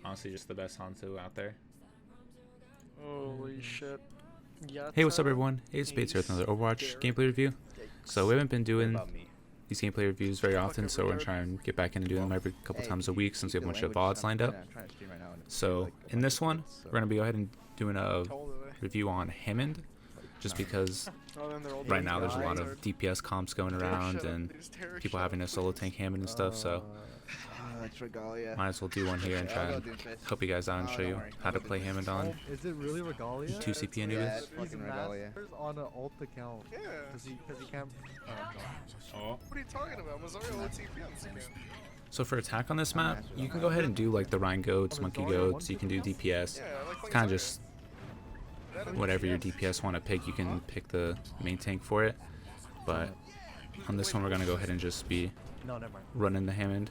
honestly just the best Hanzo out there. Holy shit. Hey, what's up everyone? AceOFSpades here with another Overwatch gameplay review. So we haven't been doing these gameplay reviews very often, so we're going to try and get back into doing them every couple times a week since we have a bunch of VODs lined up. So in this one, we're going to be go ahead and doing a review on Hammond, just because right now there's a lot of DPS comps going around and people having a solo tank Hammond and stuff, so might as well do one here and try and help you guys out and show you how to play Hammond on Is it really Regalia? 2 CP Anubis. He's masters on an alt account. Yeah. Because he can't. Oh. What are you talking about? Mazario OTP on this account. So for attack on this map, you can go ahead and do like the Rhine goats, monkey goats, you can do DPS. Yeah, It's kind of just whatever your DPS want to pick, you can pick the main tank for it. But on this one, we're going to go ahead and just be running the Hammond.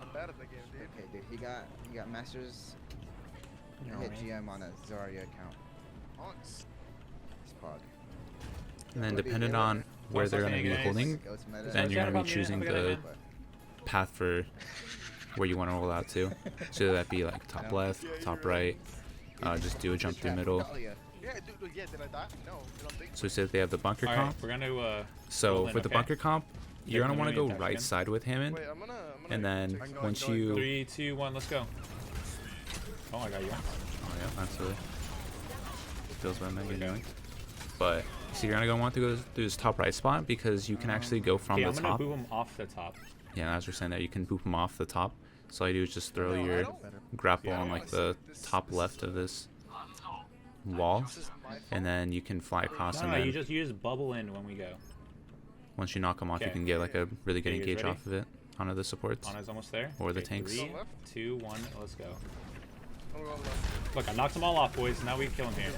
I'm bad at the game, dude. Okay, dude, he got masters. Hit GM on a Zarya account. Honks. Spog. And then depending on where they're going to be holding, then you're going to be choosing the path for where you want to roll out to. So that be like top left, top right, just do a jump through middle. Yeah, dude, yeah, did I die? No, I don't think So we said they have the bunker All comp. right, we're gonna So in, for the okay? bunker comp, you're going to want to go attack right again. side with Hammond. Wait, I'm gonna And then once you... 3, 2, 1, let's go. Oh, I got you. Oh yeah, absolutely. Feels bad, man. You're doing. But so you're gonna want to go through this top right spot because you can actually go from Okay, the I'm gonna top. boot him off the top. Yeah, as we're saying that you can boop them off the top. So all you do is just throw your grapple on like the top left of this wall, and then you can fly across. No, And no, then you just bubble in when we go. once you knock them off, you Okay. can get like a really good Okay, you guys engage ready? off of it onto the supports. Ana's almost there. Or the Okay, tanks. 3, 2, 1, let's go. I'm going left. Look, I knocked them all off, boys. Now we can kill him here.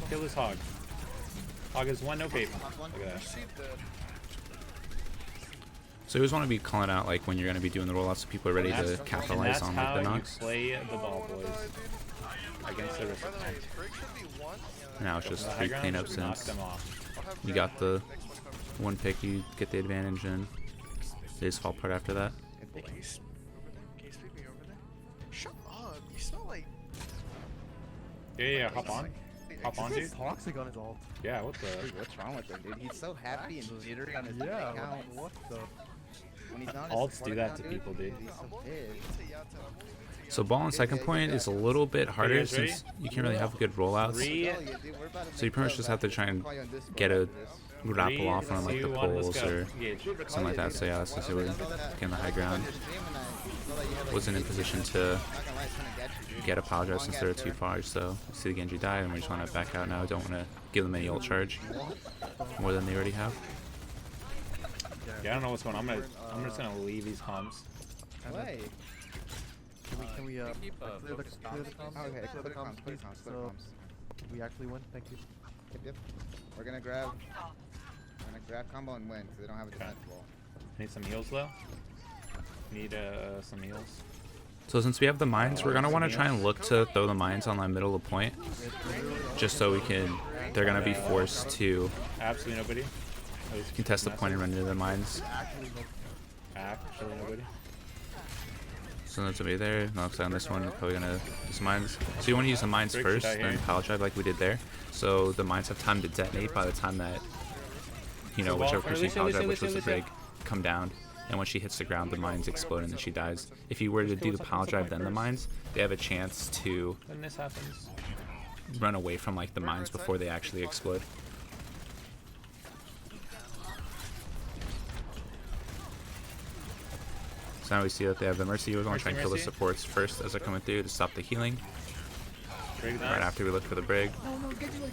Kill this hog. Hog is 1, no paper. Look at that. See the... So you always want to be calling out like when you're gonna be doing the rollouts, so people are ready to capitalize on like the knocks. Play the ball, boys. Against the risk. By the way, break should be 1. Now it's just The high free ground cleanup should knock since them off. I'll have you Grab got the next one comes. one pick, you get the advantage, and they just fall apart after that. Hey, Case, over there? Case, peek me over there? Shut up. You smell like... Yeah, hop on. Hop on, dude. Toxic on his alt. Yeah, what the? Dude, what's wrong with him, dude? He's so happy and jittery on his Yeah, account. what the? When he's not on Alts his do support that account, to people, dude. He's so pissed. So ball on second point is a little bit harder guys ready? since you can't really have good rollouts. 3, So you pretty much just have to try and get a grapple off on like the 2, 1, let's poles go. or Engage. something like that. So yeah, that's just we're getting the high ground. Wasn't in position to get a power drive since they were too far. So you see the Genji die, and we just want to back out now. Don't want to give them any ult charge more than they already have. Yeah, I don't know what's going on. I'm just gonna leave these comms. Why? Can we clear the comms? Okay, Clear the comms, please. So we actually win. Thank you. Yep. We're gonna grab combo and win because they don't have a defense wall. Need some heals though. Need some heals. So since we have the mines, we're gonna want to try and look to throw the mines on the middle of the point, just so we can. They're gonna be forced to Absolutely nobody. contest the point and run into the mines. Actually nobody. So that's gonna be there. No, on this one, you're probably gonna use mines. So you want to use the mines Break first, should I then hear? power drive like we did there. So the mines have time to detonate by the time that So whichever ball- person you Alicia, power drive, Alicia, which was the Alicia, brig, come down. And when she hits the ground, the mines explode and then she dies. If you were to do the power drive then the mines, they have a chance to When this happens. run away from like the mines before they actually explode. So now we see that they have the Mercy. We're going to try and kill the supports first as they're coming through to stop the healing. Break Right that. after we look for the brig.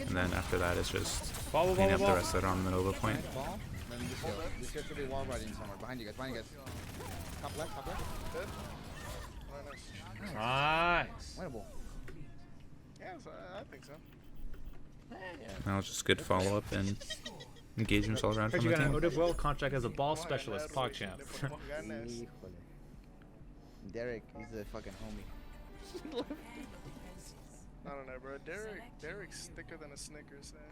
And then after that it's just Follow, clean follow, up the follow. rest that are on the middle of the point. Ball. Then this guy. This guy should be wall riding somewhere. Behind you guys. Behind you guys. Top left. Top left. Dead? Oh, nice. Nice. Winnable. Yeah, so I think so. Now it's just good follow up and engagements all around Heard from you the got an team. Odivwell contract as a ball specialist, PogChamp. Híjole. Derek, he's a fucking homie. I don't know, bro. Derek's thicker than a Snickers, man.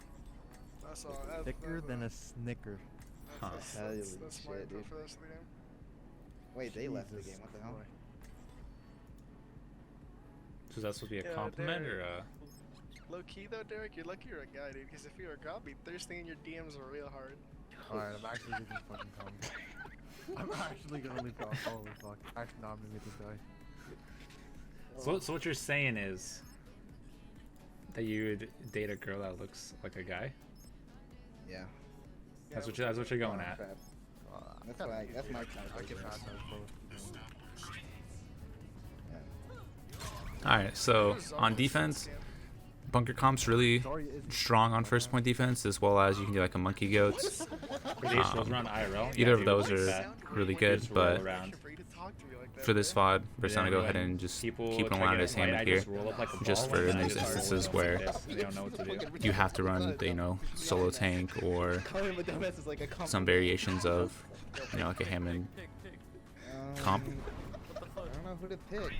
That's all. Thicker than a Snicker. Huh. Holy That's my shit, input dude. for the rest of the game. Wait, they left the game. What the hell? So that's supposed to be a Yeah, compliment or Derek. Low key though, Derek, you're lucky you're a guy, dude. Because if you were a girl, I'd be thirsting in your DMs real hard. Alright, I'm actually leaving fucking Tom. I'm actually gonna leave Tom. Holy fuck. Actually, no, I'm gonna leave this guy. So what you're saying is that you would date a girl that looks like a guy? Yeah. That's what you're going at. That's my kind of I get person. past that, bro. Alright, so on defense, bunker comp's really Sorry, it's strong on first point defense, as well as you can do like a monkey goats. For these those run IRL. Either of you those like are that. really You good, just roll but around. For you to talk to me like that, for this man. VOD, we're just gonna go ahead and just keep People an try eye on to his get Hammond I here, just roll up like a just ball for and I those just roll instances up where like this, and they don't know what to do. you have to run, you know, solo tank or Calling him a dumbass is like a compliment. some variations of, you know, like a Hammond comp. I don't know who to pick.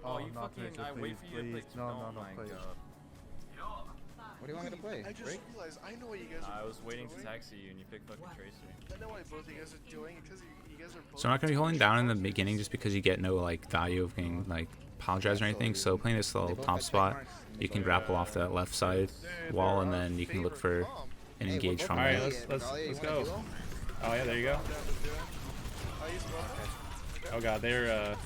Oh, you not fucking, Tracer, I wait please, for you to please. play. No, Oh no, my please. god. What do you want me to play? I just Drake? realized I know what you guys are I was waiting to doing. taxi you and you picked fucking Tracer. I know what both of you guys are doing because you guys are both. So I'm not gonna be holding down in the beginning just because you get no like value of getting like apologize or anything. So playing this little top spot, you can grapple off that left side wall and then you can look for an engage from Alright, there. let's go. Oh yeah, there you go. I used both. Oh god, they're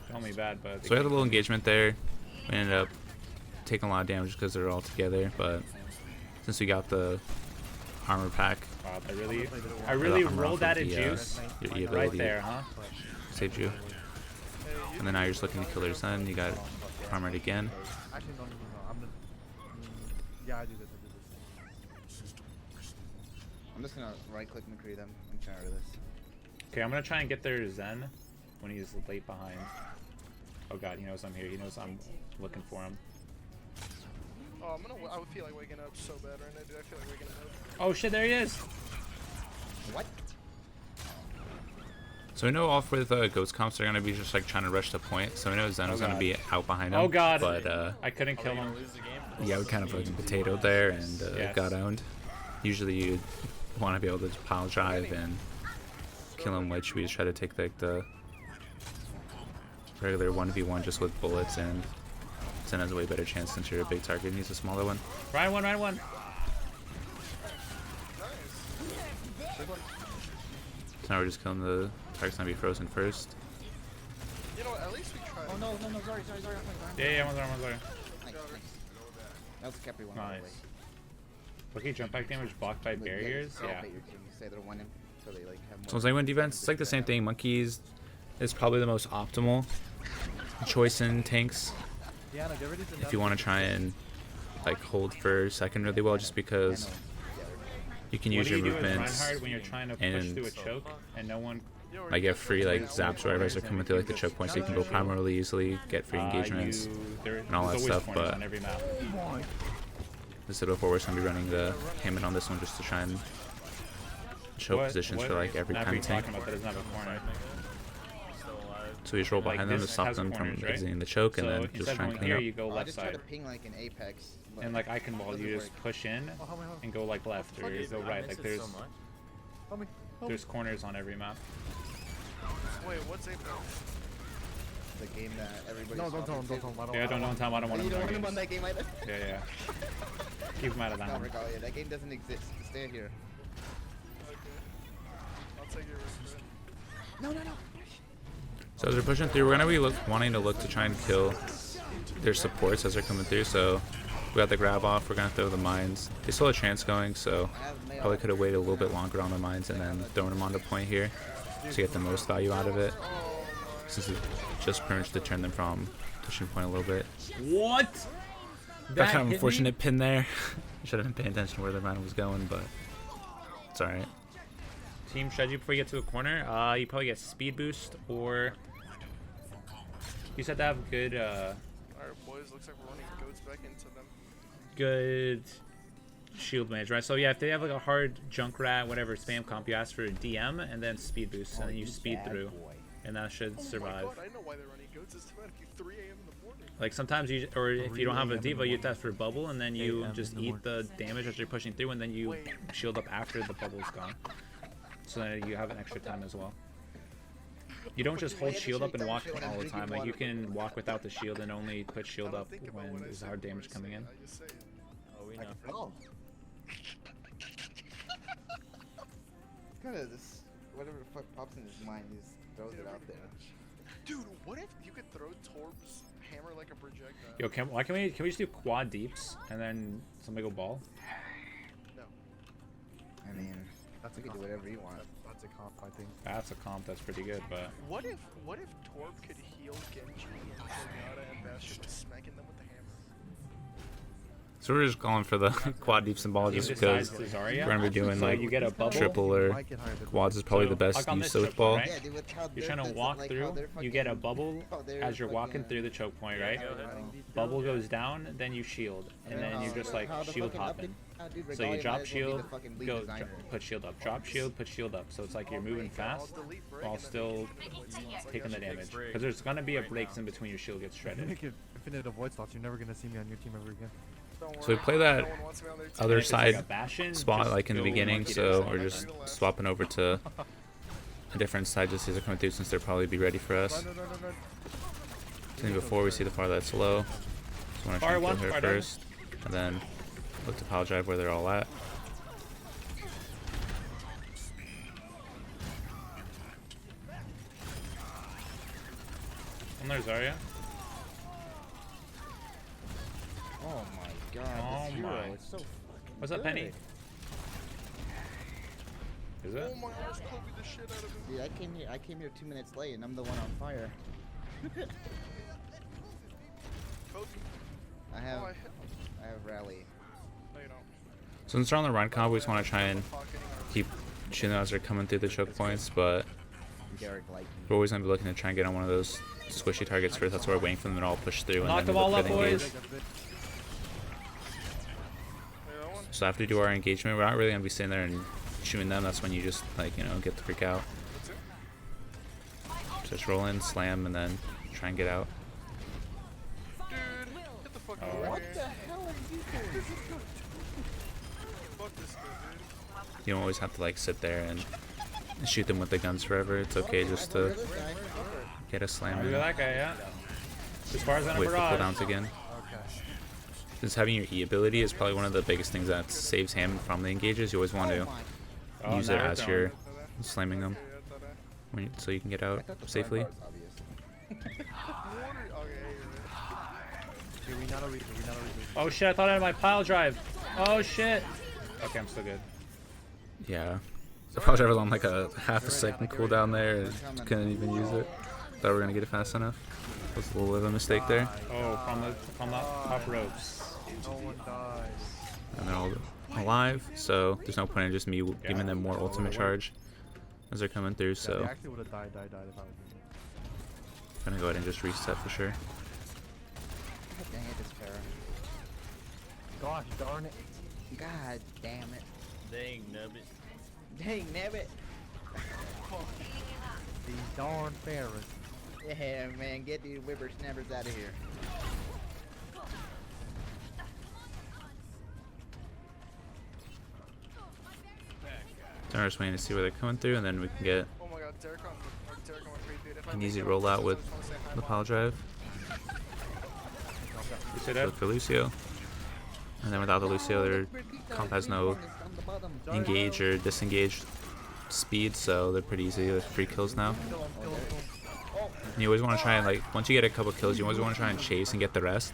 calling me bad, but So we had a little engagement there. We ended up taking a lot of damage because they're all together, but since we got the armor pack, wow, I or really the armor rolled off that of in the, juice your right ability there, huh? saved you. And then now you're just looking to kill their son. You got armored again. Actually, no. I'm gonna. Yeah, I do this. I'm just gonna right click McCree them and try to this. Okay, I'm gonna try and get their Zen when he's late behind. Oh god, he knows I'm here. He knows I'm looking for him. Oh, I would feel like waking up so bad right now, dude. I feel like waking up. Oh shit, there he is! What? So we know off with Ghost comps they're gonna be just like trying to rush the point. So we know Zen was gonna God. be out behind him. Oh god, But I couldn't kill him. Lose the game? yeah, we kind of fucking potatoed there and Yes. got owned. Usually you'd want to be able to pile drive and kill him, which we just try to take like the regular 1v1 just with bullets, and Zen has a way better chance since you're a big target and he's a smaller one. Ryan one. So now we're just killing the target's gonna be frozen first. You know what? At least we tried. Oh no, sorry. Yeah, one's there. Nice. That was Capri one. Nice. Okay, jump back damage blocked by barriers. Yeah. Say they're winning, so they like have more. So Zen defense, it's like the same thing. Monkeys is probably the most optimal choice in tanks Diana, get ready to if you want to try and like hold for second really well, just because you can What use do your you do as movements Reinhardt when you're trying to push and through a choke and no one? like get free like zaps or whatever as they're coming through like the choke points, so you can go primal really easily, get free engagements and all that there's always stuff. corners But on every map. this is before we're just gonna be running the Hammond on this one just to try and choke positions for like every map are kind you of tank. talking about that doesn't have a corner? Still alive. So we just roll Like, behind them to this stop has them corners, from right? exiting the choke, and So then just instead try of and going clean here, up. you go I left just tried to side. ping like an Apex. but And like Icon Wall, doesn't you just work. push in Oh, help me. and go like left or Dude, go I right. miss Like it so much. Help me. there's corners on every map. Wait, what's Apex? The game that everybody. No, don't tell him. I don't. Yeah, don't tell him I don't want You him don't in want our him on games. that game either. Yeah. Keep him out of that No, one. Regalia, yeah, that game doesn't exist. Stay here. Okay. I'll take your risk. No. So as they're pushing through, we're gonna be wanting to look to try and kill their supports as they're coming through. So we got the grab off. We're gonna throw the mines. They still have a chance going, so probably could have waited a little bit longer on the mines and then thrown them on the point here to get the most value out of it. Since we just pretty much deterred them from pushing point a little bit. What? That kind of unfortunate pin there. Should have been paying attention to where the mine was going, but it's alright. Team strategy before you get to a corner. You probably get speed boost or you said to have good Alright, boys. Looks like we're running goats back into them. good shield manage, right? So yeah, if they have like a hard Junkrat, whatever spam comp, you ask for a DM and then speed boost, and then you speed through, and that should survive. Oh my god, I know why they're running goats. It's about 3 a.m. in the morning. Like sometimes you, or if you don't have a 3 a.m. in diva, the you test for bubble, and then you 8 just in the eat the damage as you're pushing through, and then you shield up after the bubble's gone. So then you have an extra time as well. You don't just hold shield up and walk all the time. Like you can walk without the shield and only put shield up when there's hard damage coming in. Oh, we know. Oh. Kind of this, whatever the fuck pops in his mind, he just throws it out there. Dude, what if you could throw Torb's hammer like a projectile? Yo, why can we just do quad deeps and then somebody go ball? No. I mean, That's you a can do comp. whatever you want. That's a comp, I think. That's a comp that's pretty good, but What if Torb could heal Genji and Zenyatta and Bastion by smacking them with the hammer? So we're just going for the quad deep symbol just Team because decides to Zarya. we're gonna be doing So like you get a bubble. triple or Might get higher than quads is probably So, the best like on use this with choke ball. point, right? Yeah, dude, with how You're trying to they're- walk like, through, how they're you get a fucking- bubble how they're as you're walking fucking- through the choke point, right? Go ahead. Bubble goes down, then you shield, and then you just like how the shield fucking hopping. dude, So you Regalia might drop as well be the shield, fucking lead go designer. put shield up, drop shield, put shield up. So it's like you're moving fast while still taking the damage. Because there's gonna be a breaks in between your shield gets If you shredded. make it infinite avoid slots, you're never gonna see me on your team ever again. So we play that other And if it's like side a Bastion, spot just like in the go beginning, monkey so down. we're just swapping over to a different side just as they're coming through since they'll probably be ready for us. Run. So before we see the far that's low, just want to try and Far kill her one, far down. first, and then look to pile drive where they're all at. And there's Zarya. Oh my god, Oh this hero my. is so fucking What's up, good. Penny? Is Oh it? my, I just Kobe the shit out of him. Dude, I came here 2 minutes late and I'm the one on fire. Kobe. I Oh, have I hit. I have rally. No, you don't. Since we're on the run comp, we just want to try and keep shooting them as they're coming through the choke points, but Derek like we're always going to be looking to try and get on one of those squishy targets first. That's why we're waiting for them to all push through and Knock then them we all look up, for the engage. boys. So after we do our engagement, we're not really going to be sitting there and shooting them. That's when you just, like, you know, get the freak out. Just roll in, slam, and then try and get out. Dude, get the fuck Oh. out of what here. the hell are you doing? Fuck this dude, dude. You don't always have to, like, sit there and shoot them with the guns forever. It's okay just to This guy, fucker. get a slam Look in, at that guy, yeah. As far as on a wait for barrage. cooldowns again. Okay. Since having your E ability is probably one of the biggest things that saves Hammond from the engages, you always want Oh to my. Oh, use now it we're as done. you're slamming them so you can get I out thought the safely. front bar was obvious. Here, we not a reaper, we not a reaper. Oh shit, I thought I had my pile drive. Oh shit. Okay, I'm still good. Yeah. The pile driver was on like a half a second cooldown there. Couldn't even use it. Thought we were gonna get it fast enough. Was a little bit of a mistake there. Oh, from the top ropes. No one dies. And they're all alive, so there's no point in just me giving them more ultimate charge as they're coming through. Yeah, So they actually would have died if I was doing it. gonna go ahead and just reset for sure. God dang it, this Pharah. Gosh darn it. God damn it. Dang, Nubis. Dang nabbit. These darn Pharaohs. Yeah, man, get these whippersnappers out of here. So we're just waiting to see where they're coming through, and then we can get Oh my god, Derek on free, dude. If I an make easy it, rollout I with just wanna say hi, the Mom. pile drive. You see that? Look for Lucio. And then without the Lucio, their comp has no engage or disengage speed, so they're pretty easy with free kills now. And you always want to try and, like, once you get a couple kills, you always want to try and chase and get the rest,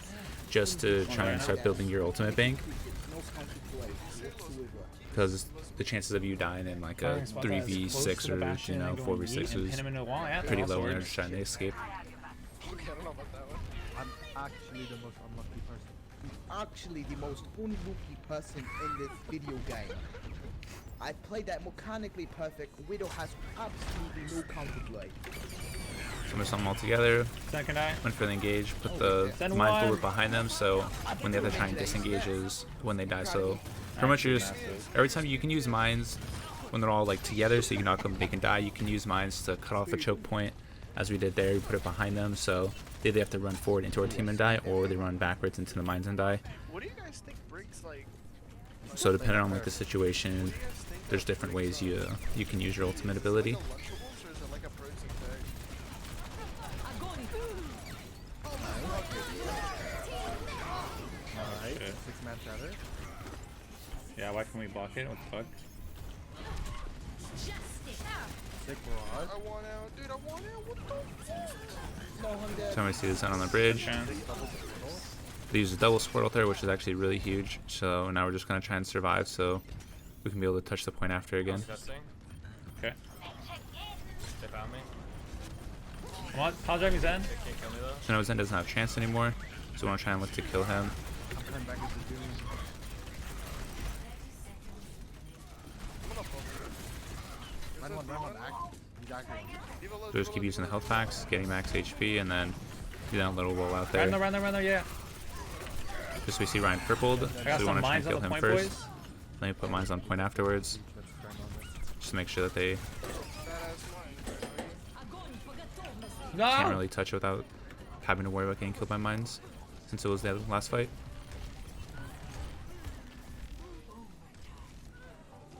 just to try and start building your ultimate bank. Because the chances of you dying in like a 3v6 or, you know, 4v6 is pretty low when you're just trying to escape. Okay, I don't know about that one. I'm actually the most unlucky person. Actually the most unlucky person in this video game. I played that mechanically perfect. Widow has absolutely no counterplay. So mix them all together, Second eye. went for the engage, put the Send mind one. bullet behind them, so when they have to try and disengage is when they die. So pretty much you're just, every time you can use mines when they're all like together, so you can knock them, they can die. You can use mines to cut off a choke point, as we did there. You put it behind them, so they either have to run forward into our team and die, or they run backwards into the mines and die. What do you guys think Briggs like? So depending on like the situation, What do you guys think? there's different ways you can use your ultimate ability. Like a Lunchables or is it like a protein bag? Alright, Shit. 6-man shatter. Yeah, why can't we block it? What the fuck? Sick barrage. I want out, dude. I want out. What the? No, I'm dead. So I'm gonna see this out on the bridge. Chance. They use a double Squirtle there, which is actually really huge. So now we're just gonna try and survive so we can be able to touch the point after again. Testing. Okay. They found me. Come on, Pile Drive me Zen. They can't kill me though. So now Zen doesn't have a chance anymore. So we wanna try and look to kill him. I'm coming back into Doom. Run one, act. He's active. So just keep using the health packs, getting max HP, and then do that little roll out Run there. there, yeah. Just so we see Ryan purpled, I so got we some want to try and mines on kill the him point, first. boys. Let me put mines on point afterwards, just to make sure that they No! can't really touch it without having to worry about getting killed by mines, since it was the last fight.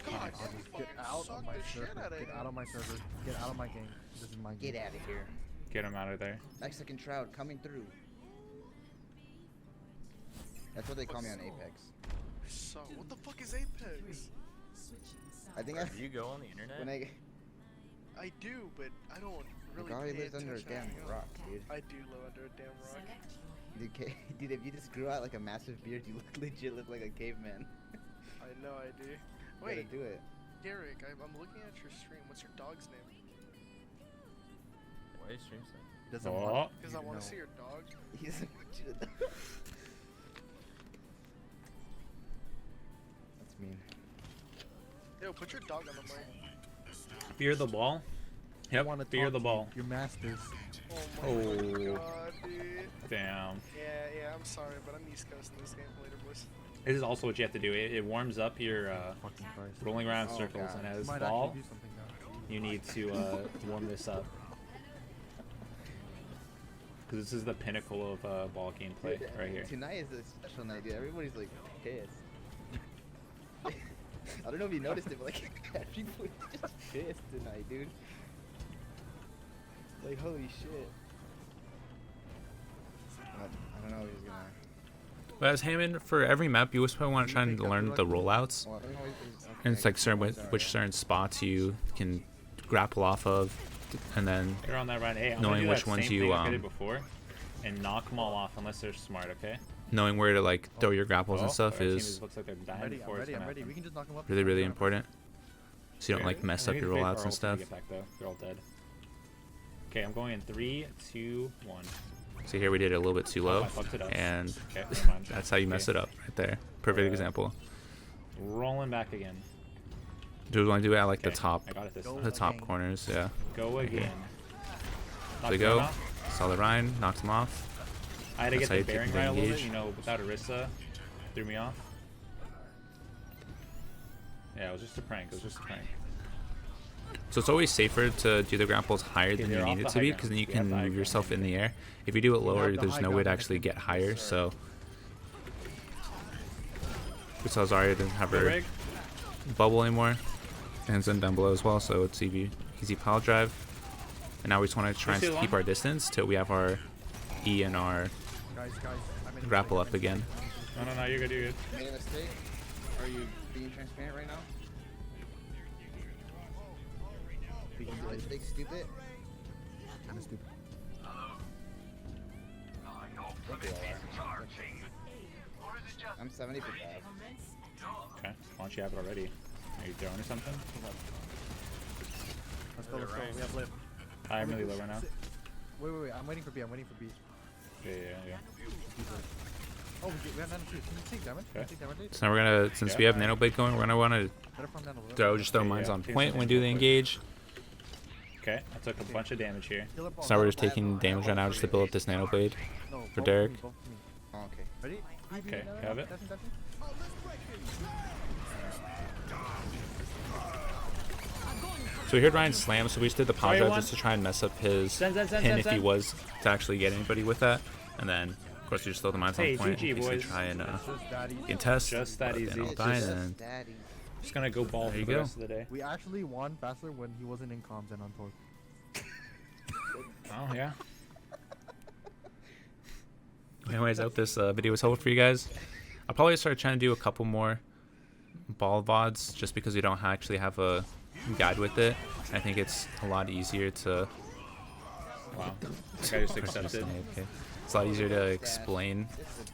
God, Get out of my server. Get out of my server. Get out of my game. This is my game. Get out of here. Get him out of there. Mexican Shroud coming through. That's what they call me on Apex. So, what the fuck is Apex? I think I. Do you go on the internet? When I do, but I don't the really guy pay lives under a attention. damn rock, dude. I do live under a damn rock. Dude, if you just grew out like a massive beard, you legit look like a caveman. I know I do. Gotta Wait, do it. Derek, I'm looking at your stream. What's your dog's name? Why are you stream saying? Doesn't Oh. want Because you I to want know. to see your dog. He doesn't want you to know. That's mean. Yo, put your dog on the mic. Fear the ball. Yep, wanna fear talk the to ball. Your masters. Oh my Oh. god, dude. Damn. Yeah, I'm sorry, but I'm East Coast in this game later, boys. This is also what you have to do. It warms up your Fucking Christ. rolling around Oh, circles, God. and You as might ball, actually do something now. you need to warm this up. Because this is the pinnacle of ball gameplay Dude, right here. Tonight is a special night, dude. Everybody's like pissed. I don't know if you noticed it, but like everybody's just pissed tonight, dude. Like holy shit. I don't know if he's gonna. But as Hammond, for every map, you always probably want to try and learn the rollouts. Well, I don't know if he's- And it's like certain okay, which certain spots you can grapple off of, and then You're on that run. Hey, I'm knowing gonna do which that ones same you, thing I did before, and knock them all off unless they're smart. Okay. knowing where to like throw your grapples and stuff our team is looks like they're dying I'm ready, before I'm it's ready, gonna I'm ready. We happen. can just knock him up. really, really important. So you don't like mess I up need your to fake rollouts our and ult till stuff. we get back, though. They're all dead. Okay, I'm going in 3, 2, 1. So here we did it a little bit too Oh, low, I fucked it up. and Okay, never mind. that's how you mess Okay. it up right there. Perfect Alright. example. Rolling back again. Do we want to do it at like the Okay, top, I got it this Go time. the top again. corners? Yeah. Go again. There Knocked we him go. off. Saw the Ryan, knocked him off. I had to That's get how you the keep bearing them right a little bit, engaged. you know, without Orisa. Threw me off. Yeah, it was just a prank. It was just a prank. So it's always safer to do the grapples higher Okay, than you they're need off it the to be, high because then you ground. We have can the high move ground yourself in the anyway. air. If you do it lower, the there's high no way to ground actually get connection. higher. Yes, sir. So we saw Zarya doesn't have Go her rig. bubble anymore, and Zen down below as well. So it's easy pile drive. And now we just want to try and Lucy keep long. our distance till we have our E and our Guys, I made a grapple mistake, up again. No, you're good, you're good. Made a mistake? Are you being transparent right now? We can Did do I it. mistake stupid? Kinda stupid. Thank you, all. I'm 70 for that. Okay, why don't you have it already? Are you throwing or something? Let's go, let's go. We have lit. I'm really low right now. Wait. I'm waiting for B. I'm waiting for B. Yeah. Oh, we have nano too. Can you take damage? Can you Okay. take damage? So now we're gonna, since we have Nano Blade going, we're gonna want to Better farm nano. just throw Okay, mines yeah, on take point some when we do the real quick. engage. Okay, I took a bunch of damage here. Killer ball, So now we're nano just ball. taking damage right now just to build up this Nano Blade. No, for both Derek. me, both me. Oh, okay. Ready? Okay, have it. Dash him. So we heard Ryan slam, so we just did the pile Sorry, drive one. just to try and mess up his Zen, pin if he Zen. was to actually get anybody with that. And then, of course, we just throw the mines Hey, on point GG, in case they boys. try and Just that easy. contest. Just that but easy. Then I'll It's die, Just and then daddy. Just gonna go ball There for you the go. rest of the day. We actually won faster when he wasn't in comms and on torque. Oh, yeah. Anyways, I hope this video was helpful for you guys. I'll probably start trying to do a couple more ball VODs just because we don't actually have a guide with it. I think it's a lot easier to... Wow. This guy just accepted. Okay. It's a lot easier to explain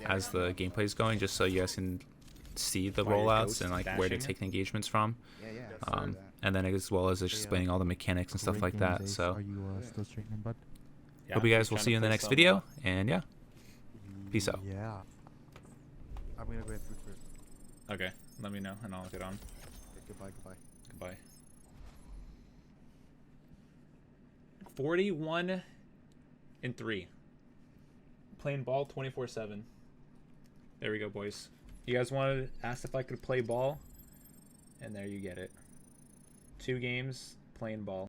as the gameplay is going, just so you guys can see the rollouts and like where to take the engagements from. And then as well as just explaining all the mechanics and stuff like that. So Are you still streaming, bud? Yeah, hope you guys we're will trying see you to in the play next some, video. And yeah, peace out. Yeah. I'm gonna go in food first. Okay, let me know and I'll get on. Okay, goodbye, goodbye. Goodbye. 41 and 3. Playing ball 24/7. There we go, boys. You guys wanted to ask if I could play ball, and there you get it. 2 games playing ball.